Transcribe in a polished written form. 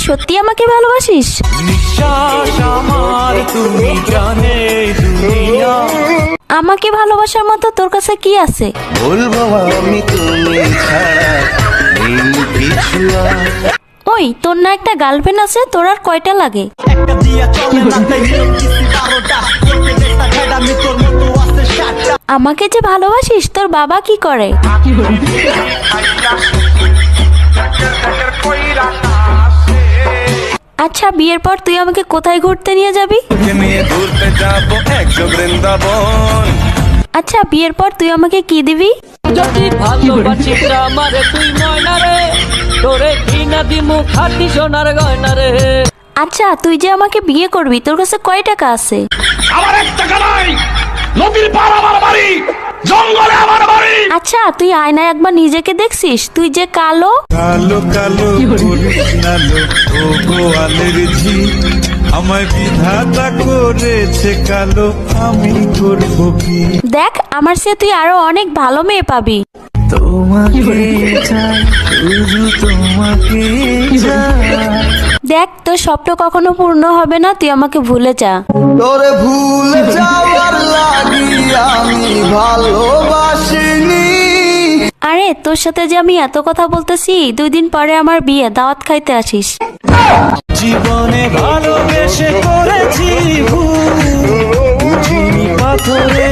সত্যি আমাকে ভালোবাসিস? নিঃশ্বাস আমার তুমি জানে দুনিয়া। আমাকে ভালোবাসার মতো তোর কাছে কি আছে? বলবো আমি তুমি ছাড়া নেই কিছু আর। ওই তোর না একটা গার্লফ্রেন্ড আছে, তোর আর কয়টা লাগে? একটা দিয়া চলে না তাই কিসি 12টা করতে চেষ্টা ঘাড়ামি তোর মতো আছে 7টা। আমাকে যে ভালোবাসিস, তোর বাবা কি করে? আচ্ছা, বিয়ের পর তুই আমাকে কোথায় ঘুরতে নিয়ে যাবি? নিয়ে ঘুরতে যাবো একশো বৃন্দাবন। আচ্ছা, বিয়ের পর তুই আমাকে কি দিবি? যদি ভালোবাসিস আমারে তুই ময়না রে, তোরে কিনা দিমু খাটি সোনার গয়না রে। আচ্ছা, তুই যে আমাকে বিয়ে করবি, তোর কাছে কয় টাকা আছে? আমার 1 টাকা নাই, নদীর পার আমার বাড়ি, জঙ্গলে আমার বাড়ি। আচ্ছা, তুই আয়নায় একবার নিজেকে দেখছিস? তুই যে কালো। কালো কালো করিস না লো, ও গোয়ালের ঝি আমায় বিধাতা করেছে কালো, আমি করবো কি? দেখ, আমার চেয়ে তুই আরো অনেক ভালো মেয়ে পাবি। তোমাকে চাই, শুধু তোমাকে চাই। দেখ, তোর স্বপ্ন কখনো পূর্ণ হবে না, তুই আমাকে ভুলে যা। তোরে ভুলে যাওয়ার লাগি আমি ভালোবাসিনি। আরে, তোর সাথে যে আমি এত কথা বলতেছি, 2 দিন পরে আমার বিয়ে, দাওয়াত খাইতে আসিস। জীবনে ভালোবেসে করেছি ভুল, বুঝিনি পাথরে